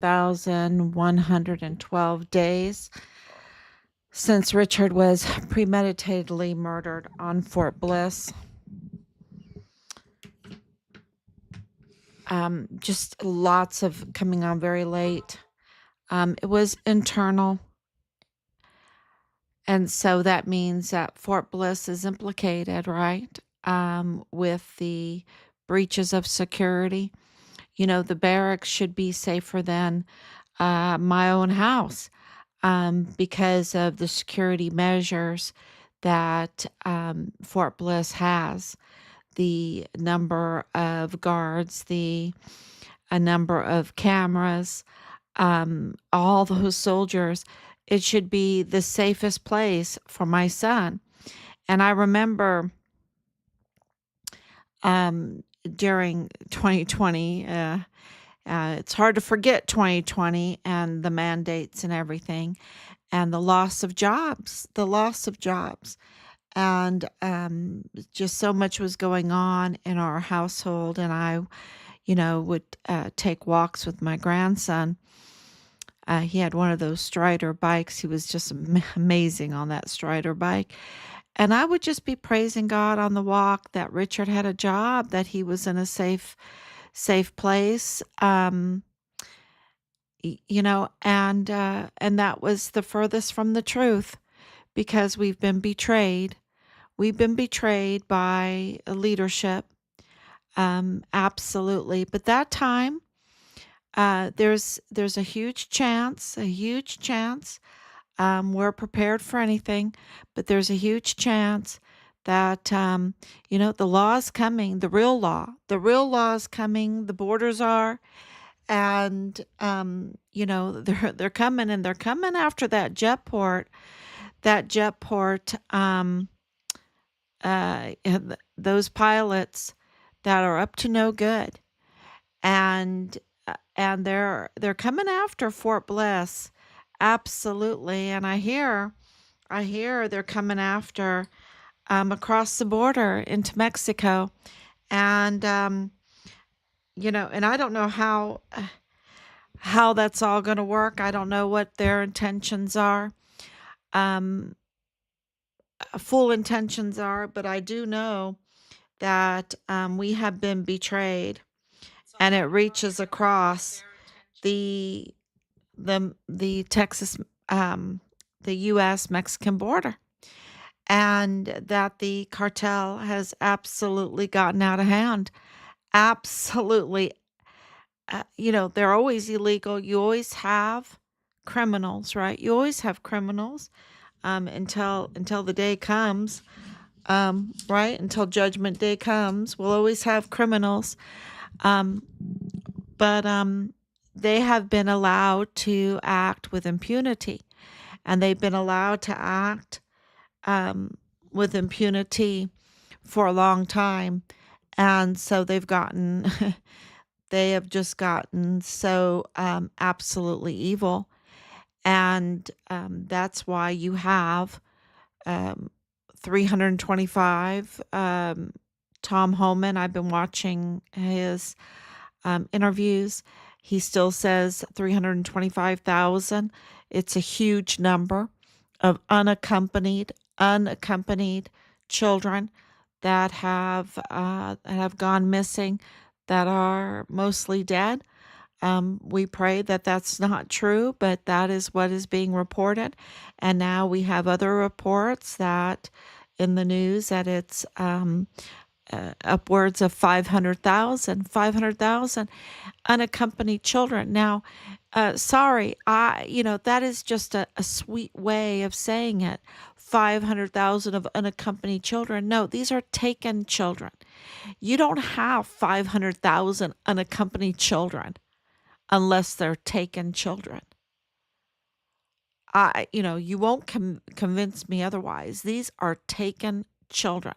6,112 days since Richard was premeditatedly murdered on Fort Bliss. Just lots of coming on very late. It was internal. And so that means that Fort Bliss is implicated, right? With the breaches of security. The barracks should be safer than my own house because of the security measures that Fort Bliss has. The number of guards, a number of cameras, all those soldiers. It should be the safest place for my son. And I remember during 2020, it's hard to forget 2020 and the mandates and everything, and the loss of jobs, And just so much was going on in our household. And I, would take walks with my grandson. He had one of those Strider bikes. He was just amazing on that Strider bike. And I would just be praising God on the walk that Richard had a job, that he was in a safe place. And that was the furthest from the truth, because we've been betrayed. We've been betrayed by leadership. Absolutely. But that time, there's a huge chance, we're prepared for anything, but there's a huge chance that, the law is coming, the real law is coming, the borders are, and, they're coming, and they're coming after that jetport, and those pilots that are up to no good. And they're coming after Fort Bliss. Absolutely. And I hear they're coming after across the border into Mexico. And and I don't know how that's all going to work. I don't know what their intentions are. Full intentions are, but I do know that we have been betrayed, and it reaches across the Texas, the U.S. Mexican border, and that the cartel has absolutely gotten out of hand. Absolutely. They're always illegal. You always have criminals, right? You always have criminals until the day comes, right? Until Judgment Day comes, we'll always have criminals. But they have been allowed to act with impunity, and they've been allowed to act with impunity for a long time. And so they have just gotten so absolutely evil. And that's why you have 325. Tom Homan, I've been watching his interviews. He still says 325,000. It's a huge number of unaccompanied children that have gone missing, that are mostly dead. We pray that that's not true, but that is what is being reported. And now we have other reports that in the news that it's upwards of 500,000 unaccompanied children. Now, sorry, that is just a sweet way of saying it. 500,000 of unaccompanied children. No, these are taken children. You don't have 500,000 unaccompanied children unless they're taken children. You won't convince me otherwise. These are taken children.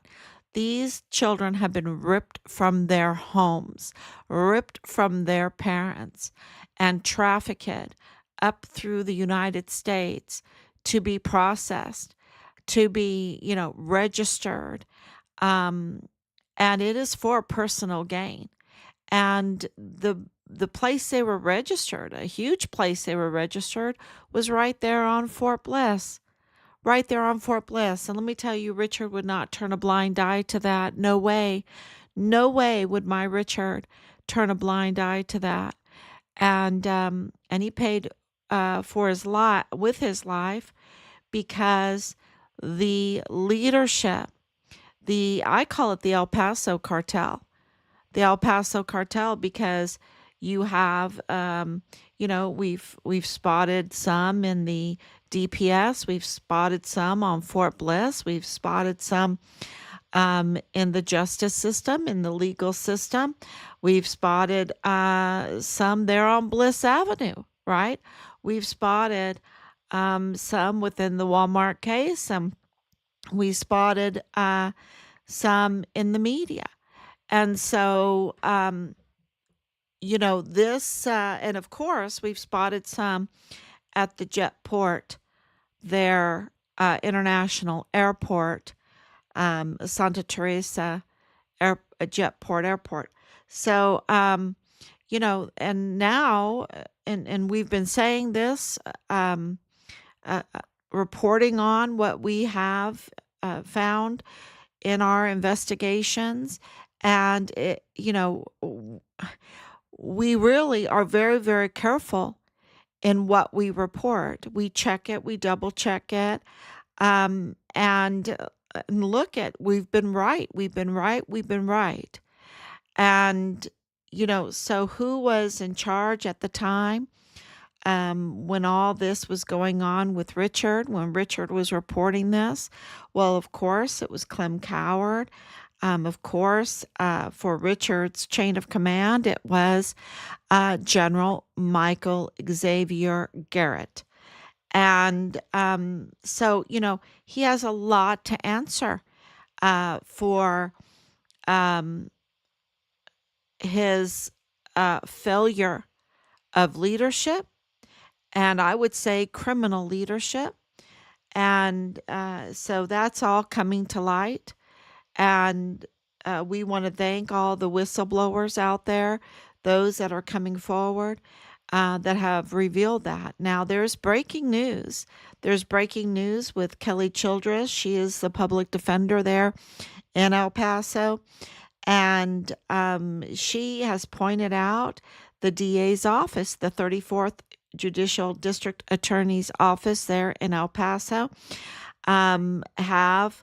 These children have been ripped from their homes, ripped from their parents, and trafficked up through the United States to be processed, to be, registered. And it is for personal gain. And the place they were registered, a huge place they were registered, was right there on Fort Bliss. Right there on Fort Bliss. And let me tell you, Richard would not turn a blind eye to that. No way. No way would my Richard turn a blind eye to that. And he paid for his life with his life because the leadership, the I call it the El Paso cartel, the El Paso cartel, because you have we've spotted some in the DPS, we've spotted some on Fort Bliss, we've spotted some in the justice system, in the legal system. We've spotted some there on Bliss Avenue, right? We've spotted some within the Walmart case, and we spotted some in the media. And so, and of course, we've spotted some at the jetport, their international airport, Santa Teresa jetport airport. So, and now, and we've been saying this, uh, uh, reporting on what we have found in our investigations. And, we really are very, very careful in what we report. We check it, we double check it, and look at, we've been right, we've been right, we've been right. And, so who was in charge at the time? When all this was going on with Richard, when Richard was reporting this? Well, of course, it was Clem Coward. Of course, for Richard's chain of command, it was General Michael Xavier Garrett. And so, he has a lot to answer for um, his failure of leadership, and I would say criminal leadership. And so that's all coming to light. And we want to thank all the whistleblowers out there, those that are coming forward that have revealed that. Now, there's breaking news. There's breaking news with Kelly Childress. She is the public defender there in El Paso. And she has pointed out the DA's office, the 34th Judicial District Attorney's office there in El Paso, have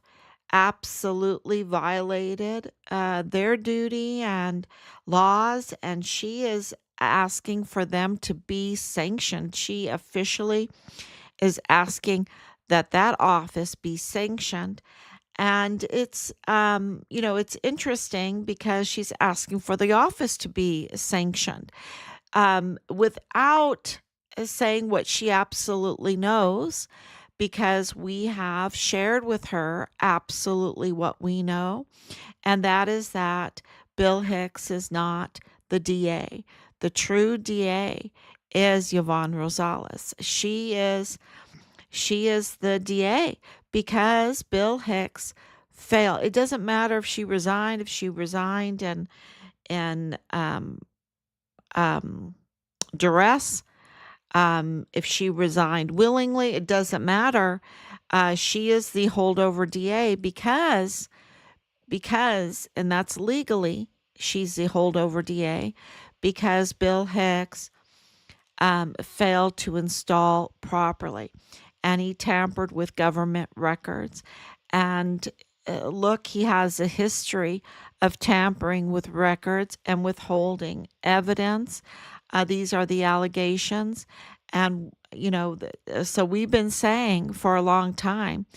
absolutely violated their duty and laws, and she is asking for them to be sanctioned. She officially is asking that that office be sanctioned. And it's interesting because she's asking for the office to be sanctioned without saying what she absolutely knows, because we have shared with her absolutely what we know, and that is that Bill Hicks is not the DA. The true DA is Yvonne Rosales. She is the DA because Bill Hicks failed. It doesn't matter if she resigned, in duress, if she resigned willingly, it doesn't matter. She is the holdover DA because, and that's legally, she's the holdover DA because Bill Hicks failed to install properly, and he tampered with government records. And look, he has a history of tampering with records and withholding evidence. These are the allegations. And, so we've been saying for a long time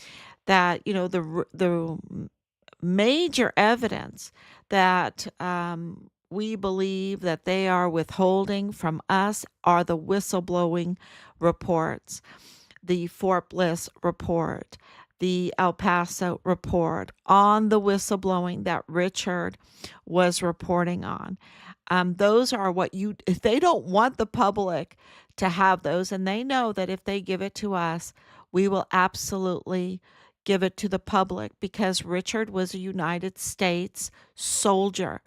that, the major evidence that we believe that they are withholding from us are the whistleblowing reports, the Fort Bliss report, the El Paso report on the whistleblowing that Richard was reporting on. Those are if they don't want the public to have those, and they know that if they give it to us, we will absolutely give it to the public, because Richard was a United States soldier,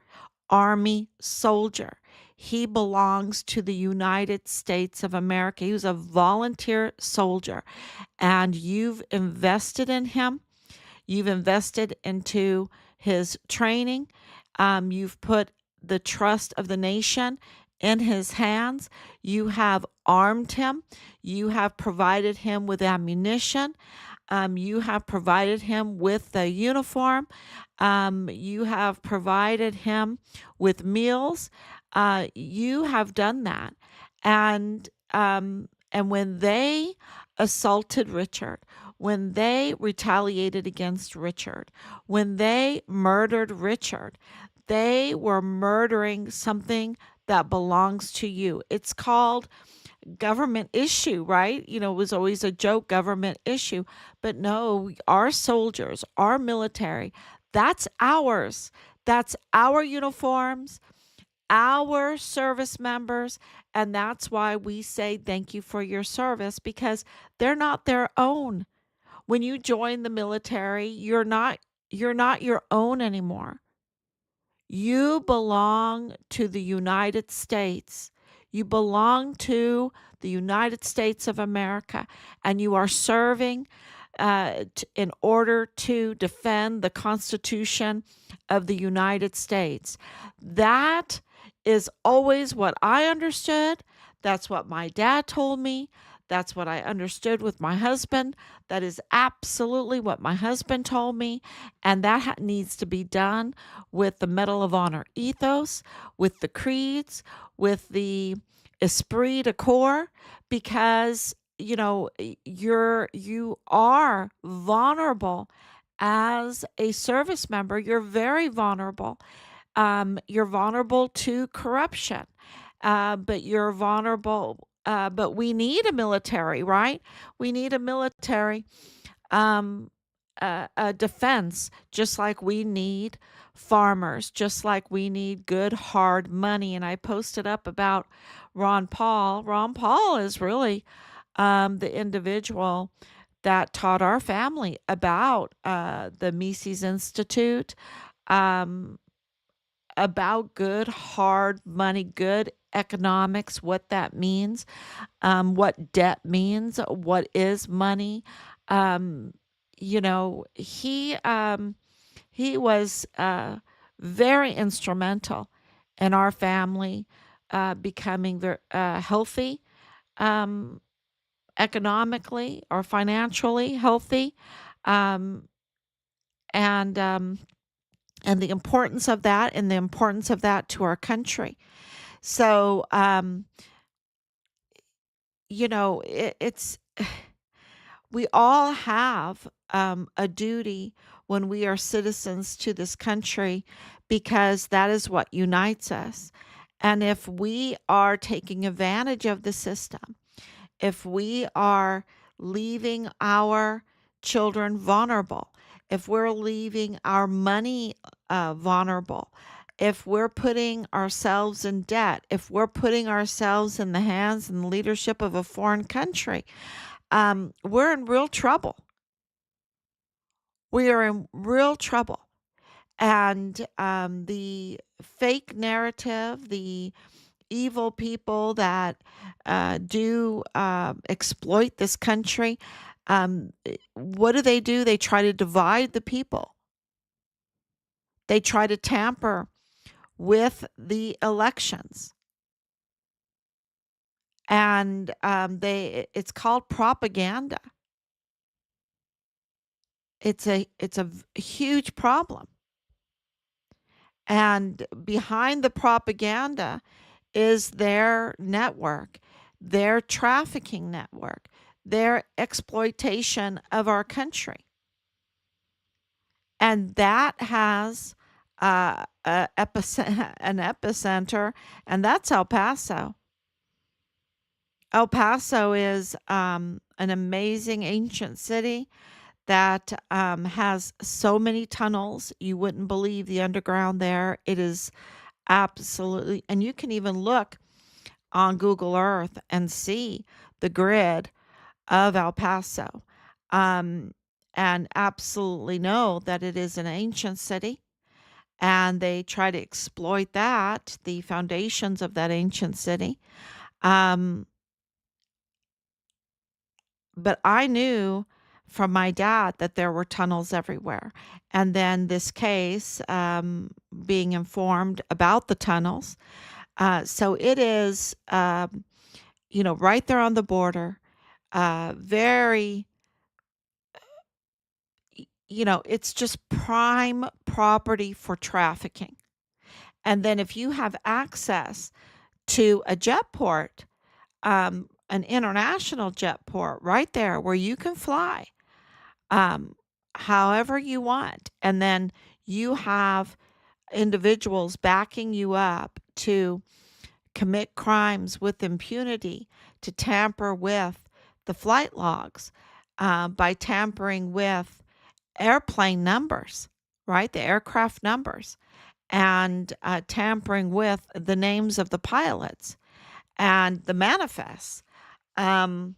Army soldier. He belongs to the United States of America. He was a volunteer soldier, and you've invested in him. You've invested into his training. You've put the trust of the nation in his hands. You have armed him. You have provided him with ammunition. You have provided him with the uniform. You have provided him with meals. You have done that. And when they assaulted Richard, when they retaliated against Richard, when they murdered Richard, they were murdering something that belongs to you. It's called government issue, right? It was always a joke, government issue. But no, our soldiers, our military, that's ours. That's our uniforms, our service members. And that's why we say thank you for your service, because they're not their own. When you join the military, you're not your own anymore. You belong to the United States. You belong to the United States of America, and you are serving in order to defend the Constitution of the United States. That is always what I understood. That's what my dad told me. That's what I understood with my husband. That is absolutely what my husband told me. And that needs to be done with the Medal of Honor ethos, with the creeds, with the esprit de corps, because you are vulnerable as a service member. You're very vulnerable. You're vulnerable to corruption, but you're vulnerable. But we need a military, right? We need a military, um, a defense, just like we need farmers, just like we need good hard money. And I posted up about Ron Paul. Ron Paul is really the individual that taught our family about the Mises Institute, um, about good hard money, good economics, what that means, what debt means, what is money. Um, he was very instrumental in our family becoming very healthy, um, economically or financially healthy, um, and um, and the importance of that, and the importance of that to our country. So, it's we all have a duty when we are citizens to this country, because that is what unites us. And if we are taking advantage of the system, if we are leaving our children vulnerable, if we're leaving our money vulnerable, if we're putting ourselves in debt, if we're putting ourselves in the hands and leadership of a foreign country, we're in real trouble. We are in real trouble. And the fake narrative, the evil people that do exploit this country, what do? They try to divide the people. They try to tamper with the elections, and it's called propaganda. It's a huge problem, and behind the propaganda is their network, their trafficking network, their exploitation of our country. And that has an epicenter, and that's El Paso. El Paso is an amazing ancient city that has so many tunnels. You wouldn't believe the underground there. It is absolutely, and you can even look on Google Earth and see the grid of El Paso, um, and absolutely know that it is an ancient city. and they try to exploit that, the foundations of that ancient city. Um, but I knew from my dad that there were tunnels everywhere. And then this case, being informed about the tunnels. So it is, right there on the border, very, it's just prime property for trafficking. And then if you have access to a jet port, an international jet port right there where you can fly, um, however you want. And then you have individuals backing you up to commit crimes with impunity, to tamper with the flight logs, by tampering with airplane numbers, right? The aircraft numbers, and tampering with the names of the pilots and the manifests. Um,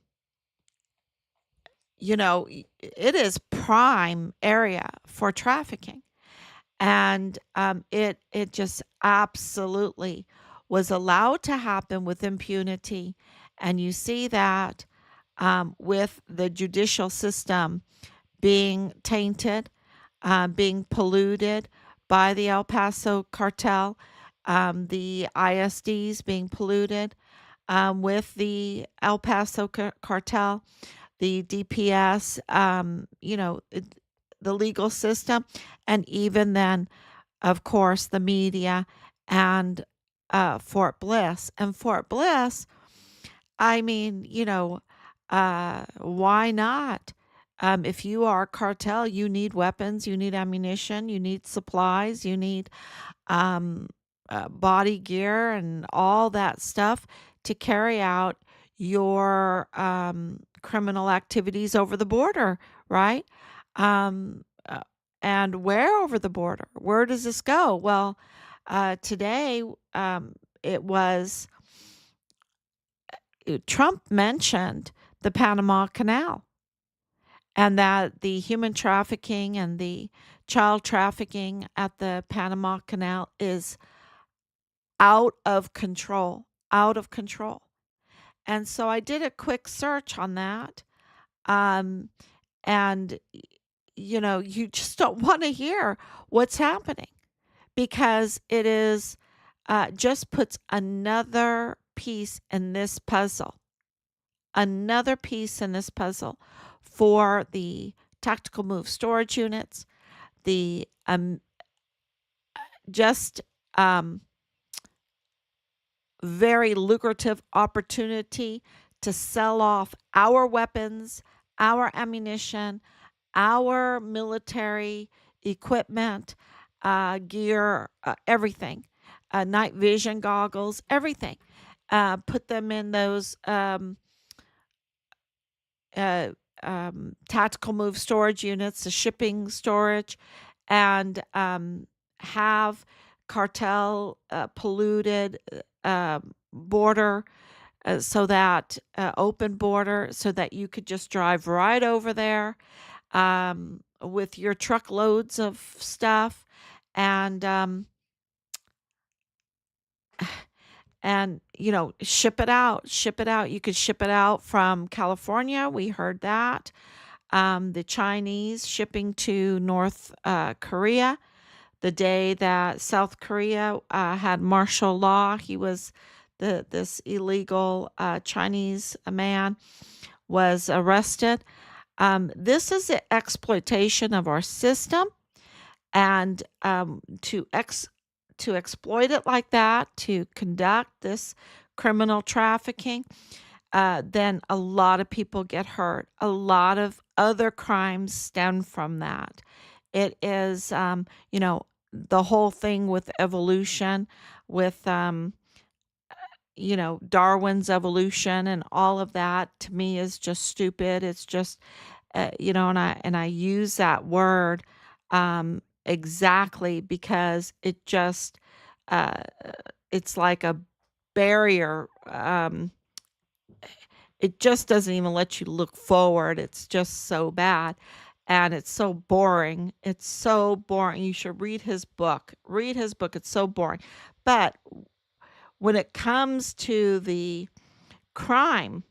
it is prime area for trafficking, and it just absolutely was allowed to happen with impunity. And you see that with the judicial system being tainted, being polluted by the El Paso cartel, the ISDs being polluted with the El Paso cartel, the DPS, the legal system, and even then, of course, the media and Fort Bliss. And Fort Bliss, I mean, why not? If you are a cartel, you need weapons, you need ammunition, you need supplies, you need um, body gear and all that stuff to carry out your criminal activities over the border, right? Um, uh, and where over the border? Where does this go? Well, today it was Trump mentioned the Panama Canal, and that the human trafficking and the child trafficking at the Panama Canal is out of control, out of control. And so I did a quick search on that. Um, and, you just don't want to hear what's happening, because it is just puts another piece in this puzzle for the tactical move storage units, the just um, very lucrative opportunity to sell off our weapons, our ammunition, our military equipment, gear, everything, night vision goggles, everything. Put them in those uh, tactical move storage units, the shipping storage, and have cartel polluted border, so that open border, so that you could just drive right over there with your truckloads of stuff, and ship it out. You could ship it out from California. We heard that. The Chinese shipping to North Korea. The day that South Korea had martial law, he was this illegal Chinese man was arrested. This is the exploitation of our system, and to exploit it like that, to conduct this criminal trafficking, then a lot of people get hurt. A lot of other crimes stem from that. It is, the whole thing with evolution, with, Darwin's evolution and all of that, to me is just stupid. It's just, and I use that word exactly because it just, uh, it's like a barrier. It just doesn't even let you look forward. It's just so bad. and it's so boring. It's so boring. You should read his book. Read his book. It's so boring. But when it comes to the crime,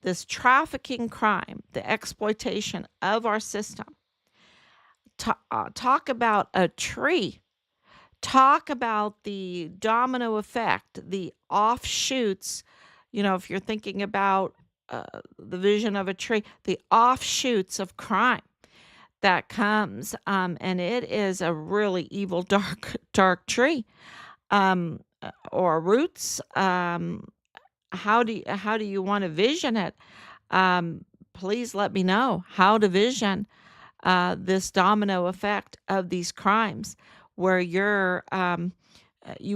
this trafficking crime, the exploitation of our system, talk about a tree. Talk about the domino effect, the offshoots. If you're thinking about the vision of a tree, the offshoots of crime that comes, and it is a really evil, dark, dark tree, or roots. How do you want to vision it? Please let me know how to vision this domino effect of these crimes, where you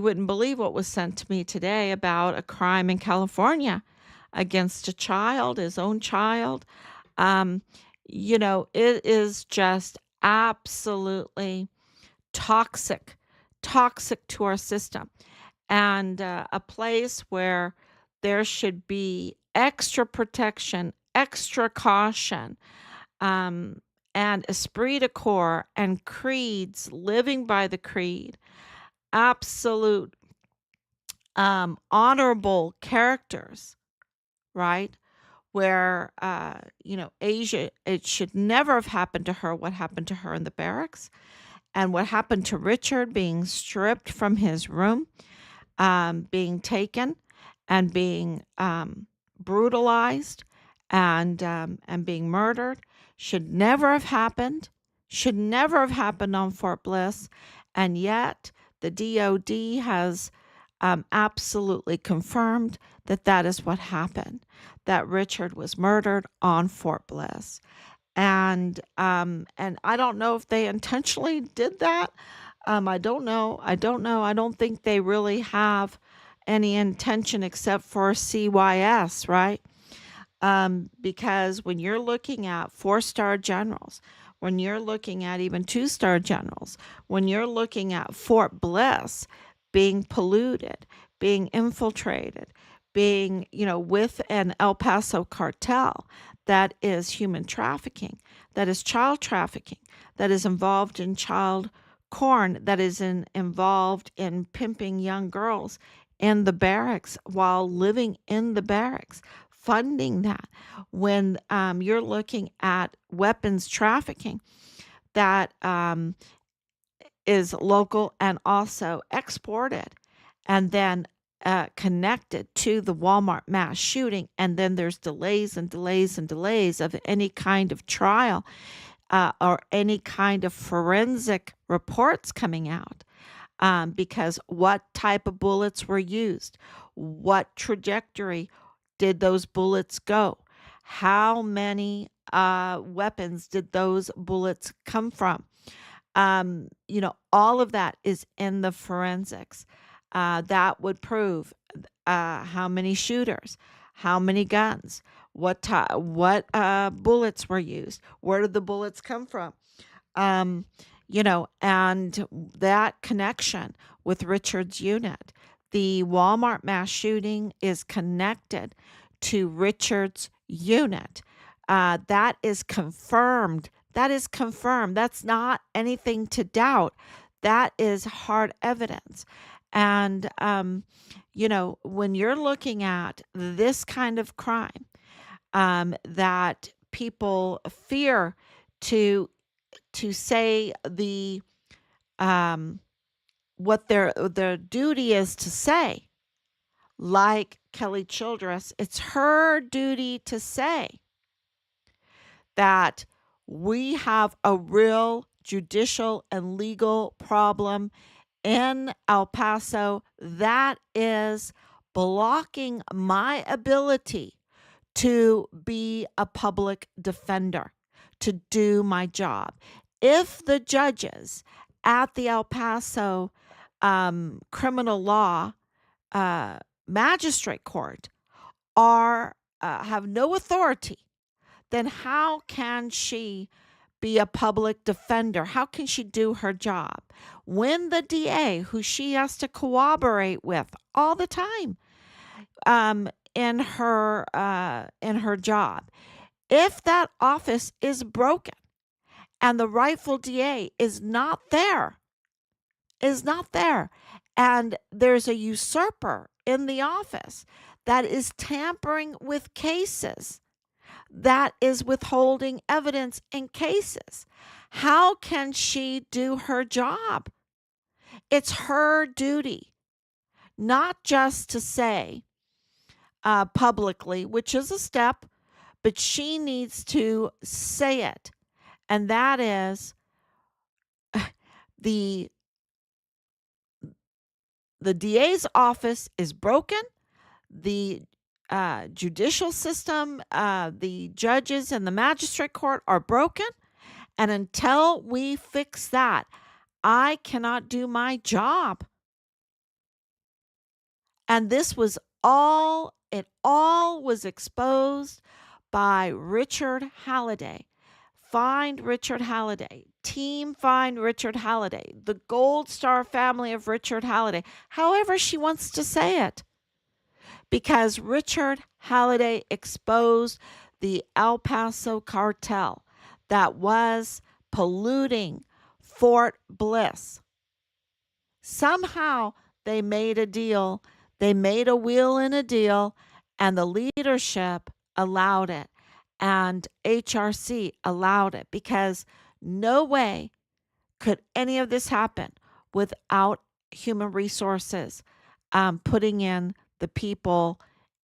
wouldn't believe what was sent to me today about a crime in California against a child, his own child. Um, it is just absolutely toxic, toxic to our system, and a place where there should be extra protection, extra caution, um, and esprit de corps and creeds, living by the creed, absolute honorable characters, right? Where, Asia, it should never have happened to her what happened to her in the barracks, and what happened to Richard being stripped from his room, being taken and being brutalized and being murdered should never have happened. Should never have happened on Fort Bliss, and yet the DOD has absolutely confirmed that that is what happened. That Richard was murdered on Fort Bliss, and I don't know if they intentionally did that. I don't know. I don't know. I don't think they really have any intention except for CYS, right? Because when you're looking at four-star generals, when you're looking at even two-star generals, when you're looking at Fort Bliss being polluted, being infiltrated, being, with an El Paso cartel that is human trafficking, that is child trafficking, that is involved in child corn, that is involved in pimping young girls in the barracks while living in the barracks, funding that. When you're looking at weapons trafficking that is local and also exported, and then connected to the Walmart mass shooting, and then there's delays and delays and delays of any kind of trial, or any kind of forensic reports coming out, because what type of bullets were used? What trajectory did those bullets go? How many weapons did those bullets come from? All of that is in the forensics. That would prove how many shooters, how many guns, what bullets were used, where did the bullets come from? And that connection with Richard's unit. The Walmart mass shooting is connected to Richard's unit. That is confirmed. That is confirmed. That's not anything to doubt. That is hard evidence. And, when you're looking at this kind of crime, that people fear to say um, what their duty is to say, like Kelly Childress, it's her duty to say that we have a real judicial and legal problem in El Paso that is blocking my ability to be a public defender, to do my job. If the judges at the El Paso criminal law magistrate court have no authority, then how can she be a public defender? How can she do her job when the DA, who she has to cooperate with all the time, in her job, if that office is broken, and the rightful DA is not there, is not there. And there's a usurper in the office that is tampering with cases, that is withholding evidence in cases. How can she do her job? It's her duty not just to say publicly, which is a step, but she needs to say it. And that is the the DA's office is broken. The judicial system, the judges and the magistrate court are broken. And until we fix that, I cannot do my job. And this was it all was exposed by Richard Halliday. Find Richard Halliday. Team Find Richard Halliday. The Gold Star family of Richard Halliday. However she wants to say it. Because Richard Halliday exposed the El Paso cartel that was polluting Fort Bliss. Somehow they made a deal. They made a wheel in a deal, and the leadership allowed it, and HRC allowed it, because no way could any of this happen without human resources putting in the people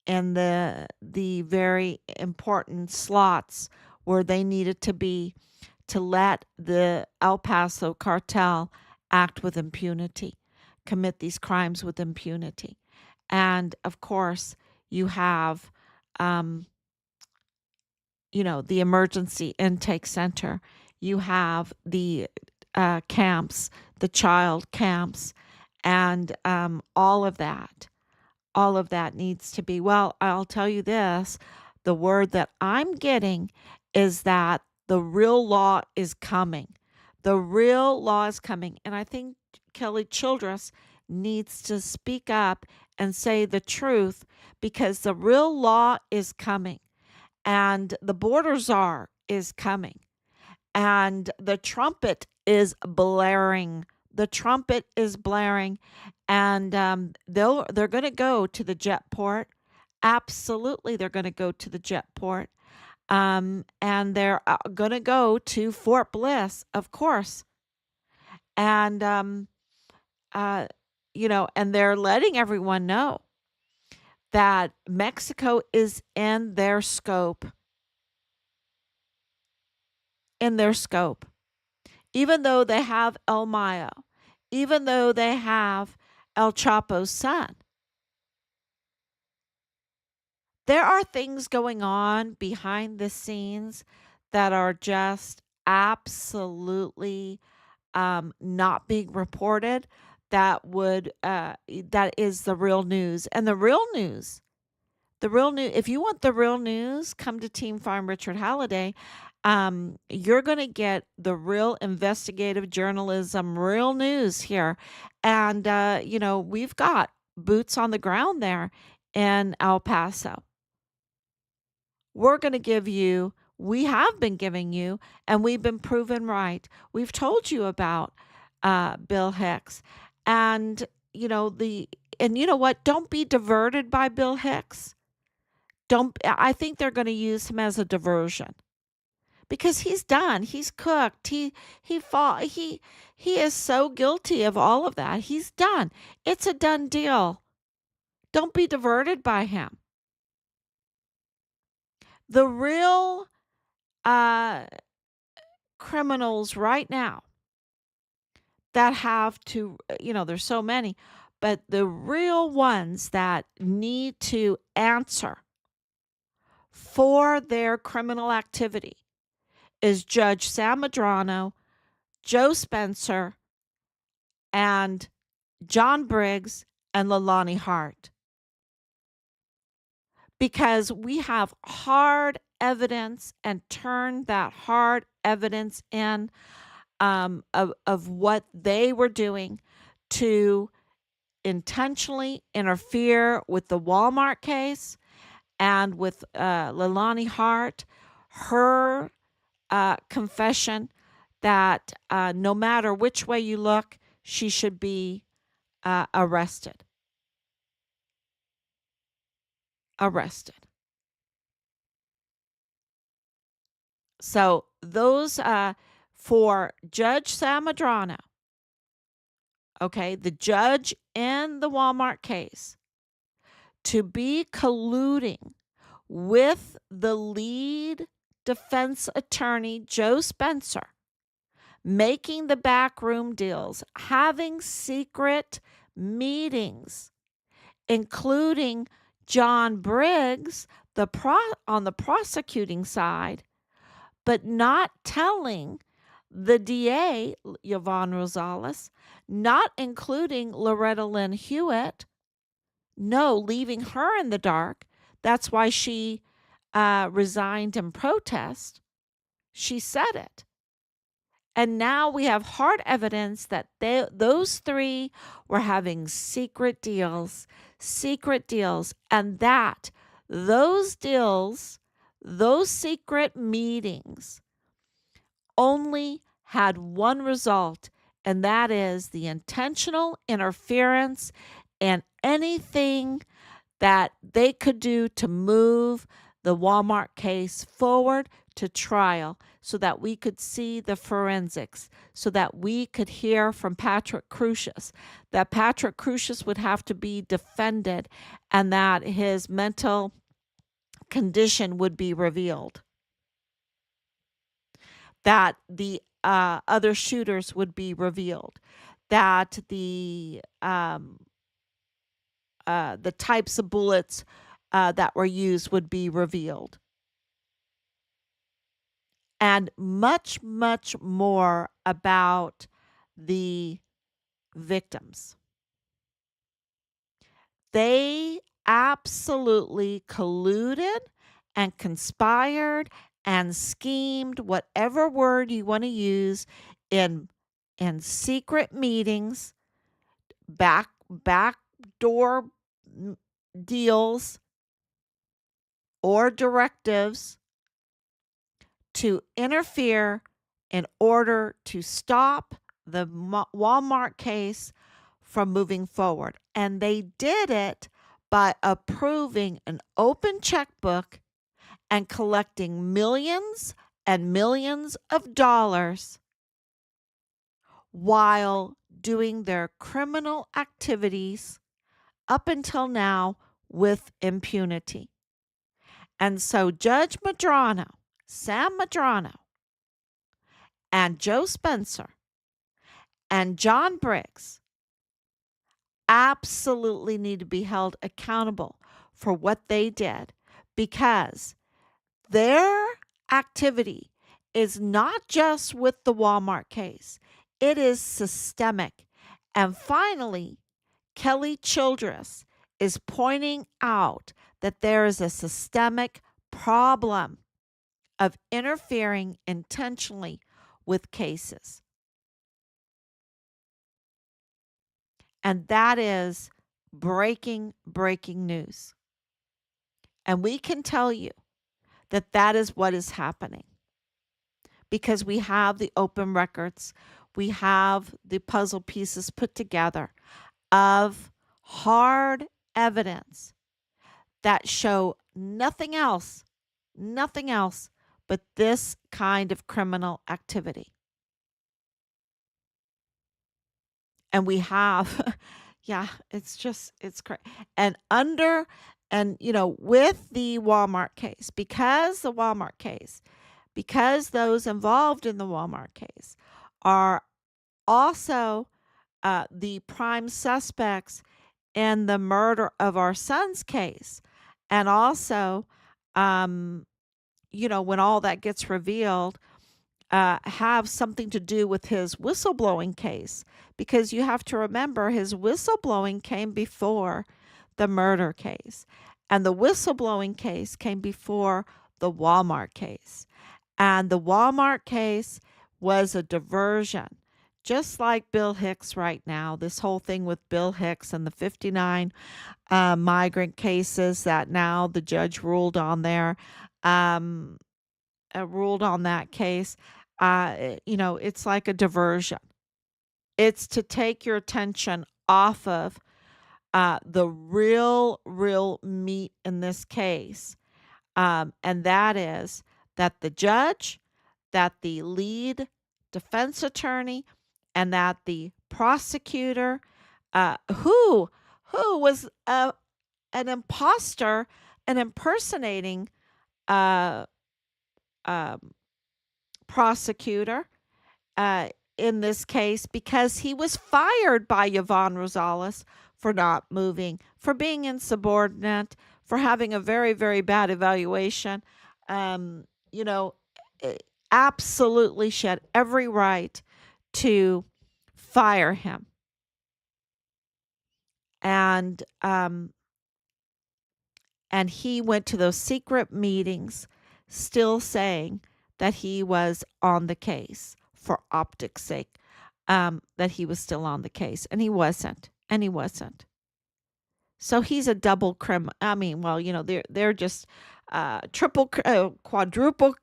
in the very important slots where they needed to be to let the El Paso cartel act with impunity, commit these crimes with impunity. And of course, you have, um, the emergency intake center. You have the camps, the child camps, and all of that. All of that needs to be, well, I'll tell you this, the word that I'm getting is that the real law is coming. The real law is coming. And I think Kelly Childress needs to speak up and say the truth, because the real law is coming, and the border czar is coming, and the trumpet is blaring. The trumpet is blaring, and they're going to go to the jet port. Absolutely, they're going to go to the jet port, and they're going to go to Fort Bliss, of course, and uh, and they're letting everyone know that Mexico is in their scope, in their scope. Even though they have El Mayo, even though they have El Chapo's son, there are things going on behind the scenes that are just absolutely not being reported. That is the real news, and the real news. The real news, if you want the real news, come to Team Farm Richard Halliday. You're going to get the real investigative journalism, real news here. And, we've got boots on the ground there in El Paso. We're going to give you, we have been giving you, and we've been proven right. We've told you about Bill Hicks. And, and you know what? Don't be diverted by Bill Hicks. I think they're going to use him as a diversion, because he's done. He's cooked. He fought. He is so guilty of all of that. He's done. It's a done deal. Don't be diverted by him. The real uh, criminals right now that have to, there's so many, but the real ones that need to answer for their criminal activity is Judge Sam Medrano, Joe Spencer, and John Briggs, and Leilani Hart. Because we have hard evidence, and turned that hard evidence in, of what they were doing to intentionally interfere with the Walmart case, and with Leilani Hart, her confession that no matter which way you look, she should be arrested. Arrested. So those for Judge Sam Medrano, okay, the judge in the Walmart case, to be colluding with the lead defense attorney, Joe Spencer, making the backroom deals, having secret meetings, including John Briggs, on the prosecuting side, but not telling the DA, Yvonne Rosales, not including Loretta Lynn Hewitt, no, leaving her in the dark. That's why she resigned in protest. She said it. And now we have hard evidence that those three were having secret deals, and that those deals, those secret meetings only had one result, and that is the intentional interference and anything that they could do to move the Walmart case forward to trial so that we could see the forensics, so that we could hear from Patrick Crusius, that Patrick Crusius would have to be defended and that his mental condition would be revealed, that the other shooters would be revealed, that the types of bullets that were used would be revealed, and much, much more about the victims. They absolutely colluded and conspired and schemed, whatever word you want to use, in secret meetings, backdoor deals or directives to interfere in order to stop the Walmart case from moving forward. And they did it by approving an open checkbook and collecting millions and millions of dollars while doing their criminal activities up until now with impunity. And so Judge Medrano, Sam Medrano, and Joe Spencer and John Briggs absolutely need to be held accountable for what they did, because their activity is not just with the Walmart case, it is systemic. And finally, Kelly Childress is pointing out that there is a systemic problem of interfering intentionally with cases. And that is breaking news. And we can tell you that that is what is happening, because we have the open records, we have the puzzle pieces put together of hard evidence that show nothing else but this kind of criminal activity. And we have, yeah, it's crazy. And with the Walmart case, because those involved in the Walmart case are also the prime suspects in the murder of our son's case. And also, when all that gets revealed, have something to do with his whistleblowing case, because you have to remember his whistleblowing came before the murder case, and the whistleblowing case came before the Walmart case. And the Walmart case was a diversion, just like Bill Hicks right now. This whole thing with Bill Hicks and the 59 migrant cases that now the judge ruled on that case. It's like a diversion. It's to take your attention off of the real meat in this case, and that is that the judge, that the lead defense attorney, and that the prosecutor, who was an imposter and impersonating uh, um, prosecutor uh, in this case because he was fired by Yvonne Rosales for not moving, for being insubordinate, for having a very, very bad evaluation. Um, you know, eh, Absolutely, she had every right to fire him. And and he went to those secret meetings still saying that he was on the case for optics sake, that he was still on the case, and he wasn't. And he wasn't. So he's a double I mean, well, they're just quadruple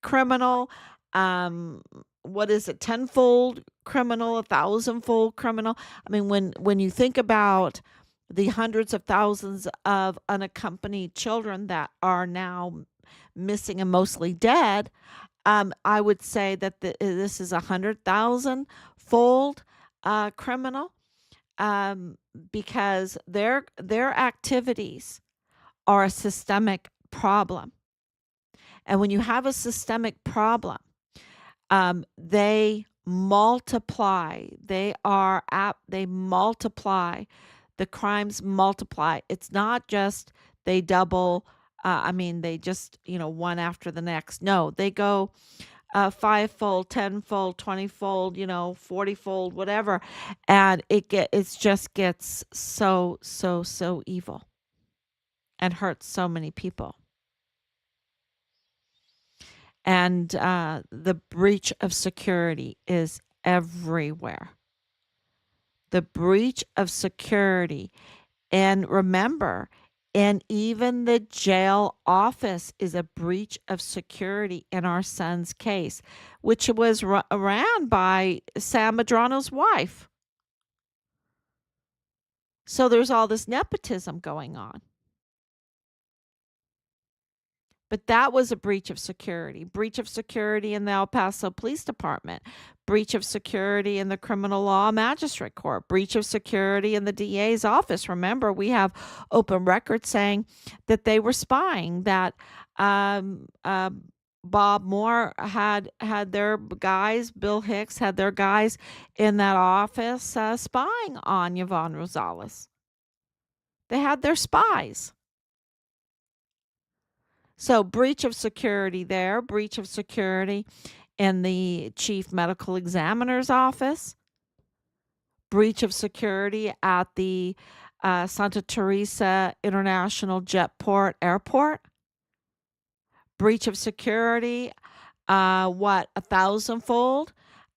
criminal. Um, what is it? Tenfold criminal, a thousandfold criminal. I mean, when you think about the hundreds of thousands of unaccompanied children that are now missing and mostly dead, I would say that this is 100,000 fold criminal, um, because their activities are a systemic problem. And when you have a systemic problem, they multiply. They multiply. The crimes multiply. It's not just they double. I mean, they just one after the next. No, they go fivefold, tenfold, 20-fold, 40-fold, whatever, and it just gets so evil and hurts so many people. And the breach of security is everywhere. The breach of security. And remember, and even the jail office is a breach of security in our son's case, which was ran by Sam Medrano's wife. So there's all this nepotism going on. But that was a breach of security. Breach of security in the El Paso Police Department. Breach of security in the Criminal Law Magistrate Court. Breach of security in the DA's office. Remember, we have open records saying that they were spying, that Bob Moore had their guys, Bill Hicks had their guys in that office spying on Yvonne Rosales. They had their spies. So, breach of security there, breach of security in the chief medical examiner's office, breach of security at the Santa Teresa International Jetport Airport, breach of security, a thousandfold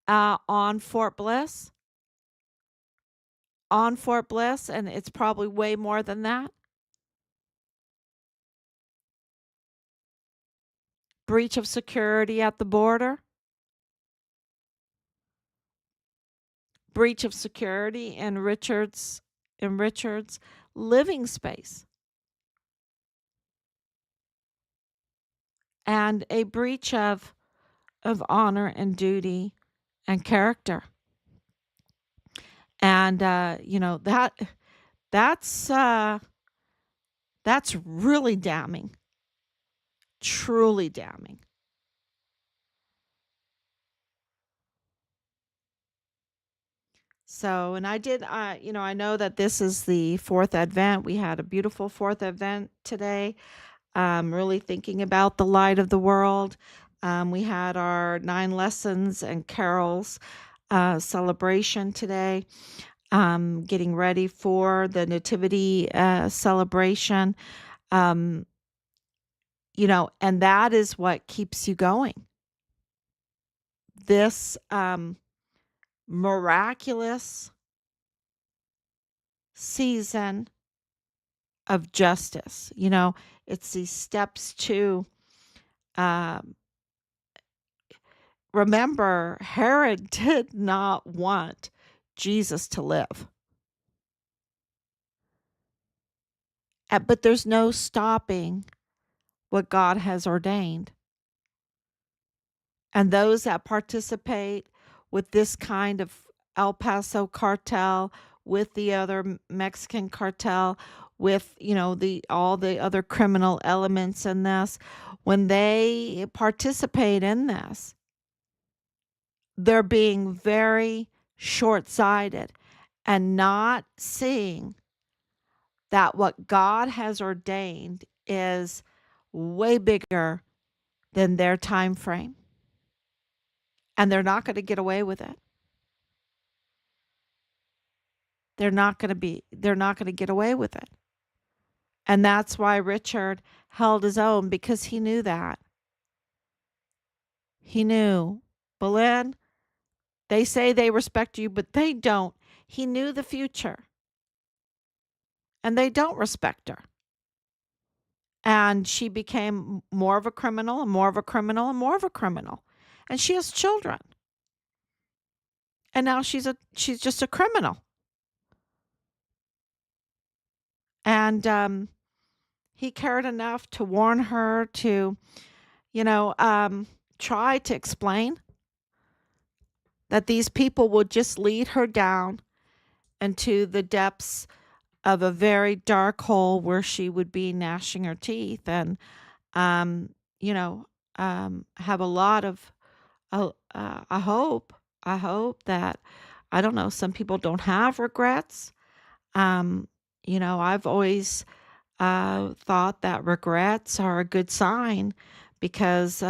on Fort Bliss, and it's probably way more than that. Breach of security at the border, breach of security in Richard's living space, and a breach of honor and duty and character. And that's that's really damning, truly damning. So, and I did, I know that this is the fourth Advent. We had a beautiful fourth Advent today. Really thinking about the light of the world. We had our 9 lessons and carols celebration today. Getting ready for the Nativity celebration. Um, and that is what keeps you going. This miraculous season of justice. It's these steps to um, remember, Herod did not want Jesus to live. But there's no stopping what God has ordained. And those that participate with this kind of El Paso cartel, with the other Mexican cartel, with the all the other criminal elements in this, when they participate in this, they're being very short-sighted and not seeing that what God has ordained is way bigger than their time frame, and they're not going to get away with it. They're not going to get away with it. And that's why Richard held his own, because he knew that. He knew, Boleyn, they say they respect you, but they don't. He knew the future, and they don't respect her. And she became more of a criminal and more of a criminal and more of a criminal. And she has children. And now she's just a criminal. And he cared enough to warn her, to, try to explain that these people would just lead her down into the depths of a very dark hole where she would be gnashing her teeth, and um, you know, have a lot of. I hope. I hope that, I don't know. Some people don't have regrets. Um, I've always thought that regrets are a good sign, because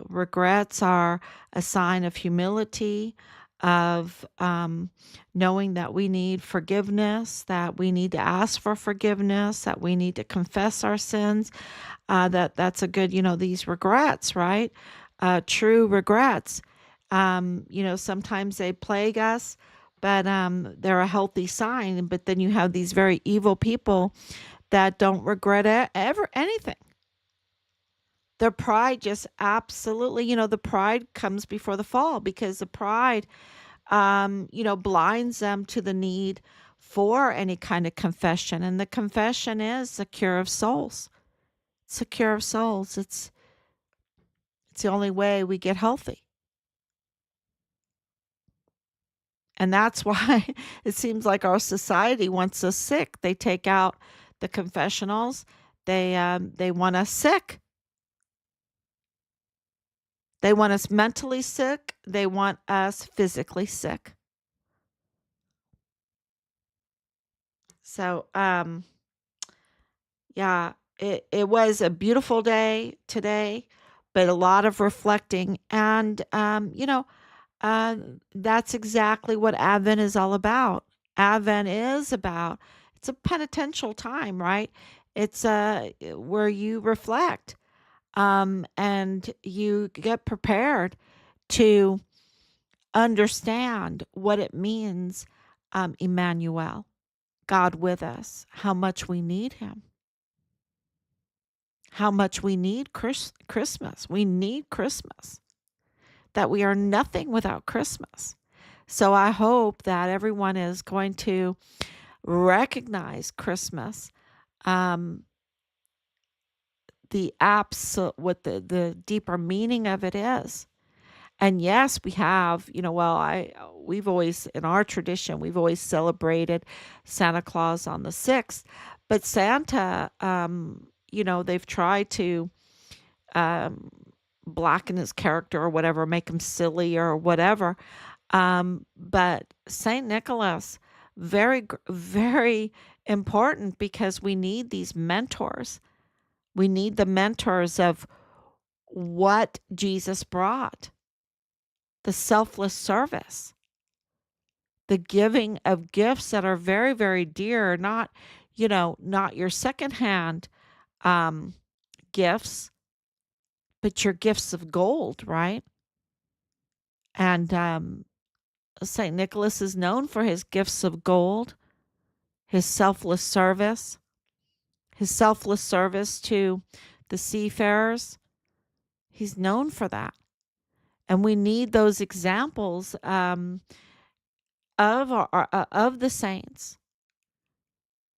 regrets are a sign of humility, of knowing that we need forgiveness, that we need to ask for forgiveness, that we need to confess our sins. That's a good, these regrets, right? True regrets. Sometimes they plague us, but they're a healthy sign. But then you have these very evil people that don't regret ever anything. Their pride just absolutely, the pride comes before the fall, because the pride, blinds them to the need for any kind of confession. And the confession is the cure of souls. It's the cure of souls. It's the only way we get healthy. And that's why it seems like our society wants us sick. They take out the confessionals. They want us sick. They want us mentally sick. They want us physically sick. So, yeah, it was a beautiful day today, but a lot of reflecting. And, uh, that's exactly what Advent is all about. Advent is about, it's a penitential time, right? It's where you reflect, and you get prepared to understand what it means, Emmanuel, God with us, how much we need Him, how much we need Christmas. We need Christmas, that we are nothing without Christmas. So I hope that everyone is going to recognize Christmas, um, what the deeper meaning of it is. And yes, we have, we've always, in our tradition, we've always celebrated Santa Claus on the 6th, but Santa, they've tried to um, blacken his character or whatever, make him silly or whatever. But Saint Nicholas, very important, because we need these mentors. We need the mentors of what Jesus brought, the selfless service, the giving of gifts that are very, very dear, not your secondhand um, gifts, but your gifts of gold, right? And St. Nicholas is known for his gifts of gold, his selfless service, to the seafarers. He's known for that. And we need those examples of of the saints.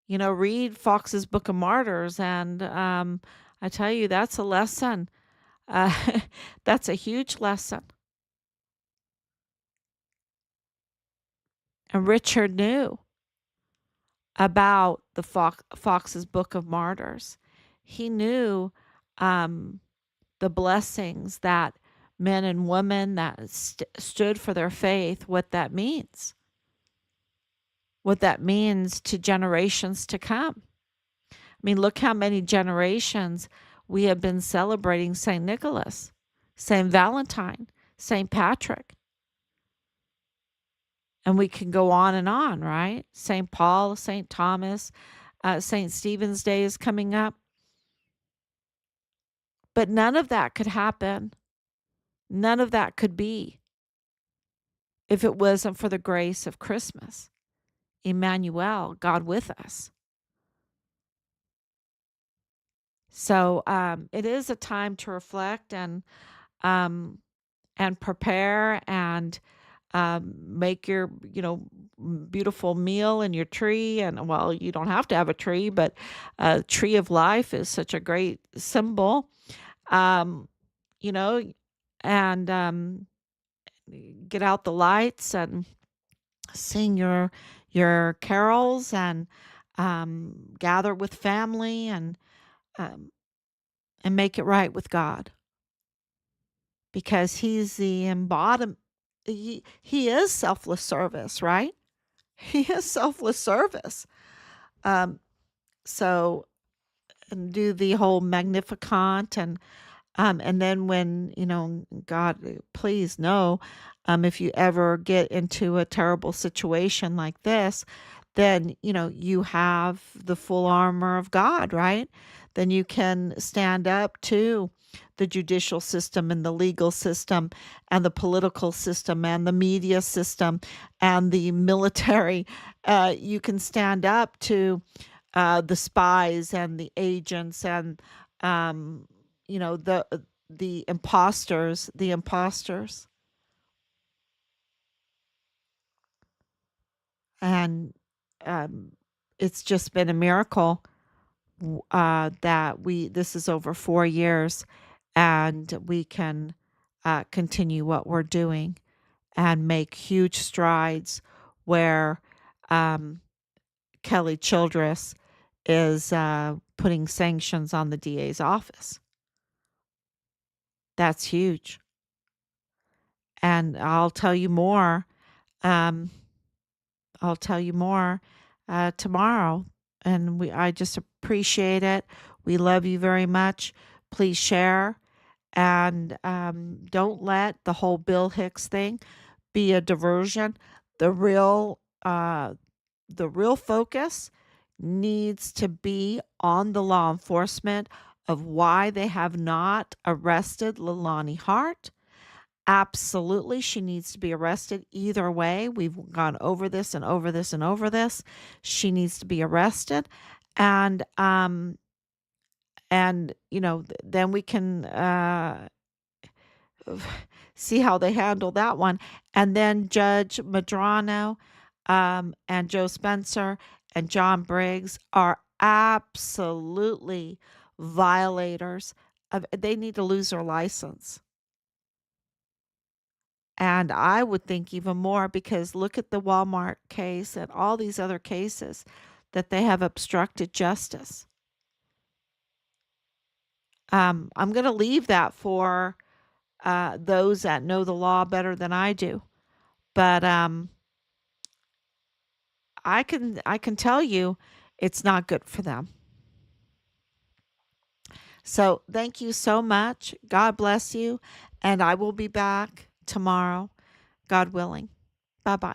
Read Fox's Book of Martyrs, and I tell you, that's a lesson. Uh, that's a huge lesson. And Richard knew about the Fox's Book of Martyrs. He knew um, the blessings that men and women that stood for their faith, what that means to generations to come. I mean, look how many generations we have been celebrating St. Nicholas, St. Valentine, St. Patrick. And we can go on, right? St. Paul, St. Thomas, St. Stephen's Day is coming up. But none of that could happen. None of that could be if it wasn't for the grace of Christmas. Emmanuel, God with us. So it is a time to reflect um, and prepare and make your beautiful meal in your tree. And well, you don't have to have a tree, but a tree of life is such a great symbol. Um, you know, and get out the lights and sing your carols and gather with family um, and make it right with God, because He's the embodiment. He is selfless service, right? He is selfless service. Um, so and do the whole Magnificat and then when, God, please no, if you ever get into a terrible situation like this, then, you have the full armor of God, right? Then you can stand up to the judicial system and the legal system and the political system and the media system and the military. You can stand up to the spies and the agents and um, the imposters, and um, it's just been a miracle that we this is over 4 years, and we can continue what we're doing and make huge strides where um, Kelly Childress is putting sanctions on the DA's office. That's huge. And Um, I'll tell you more tomorrow. And I just appreciate it. We love you very much. Please share and don't let the whole Bill Hicks thing be a diversion. The real, uh, the real focus needs to be on the law enforcement of why they have not arrested Leilani Hart. Absolutely, she needs to be arrested either way. We've gone over this and over this and over this. She needs to be arrested, and then we can see how they handle that one. And then Judge Medrano and Joe Spencer and John Briggs are absolutely violators of. They need to lose their license. And I would think even more, because look at the Walmart case and all these other cases that they have obstructed justice. I'm going to leave that for those that know the law better than I do. But I can tell you it's not good for them. So thank you so much. God bless you. And I will be back tomorrow, God willing. Bye bye.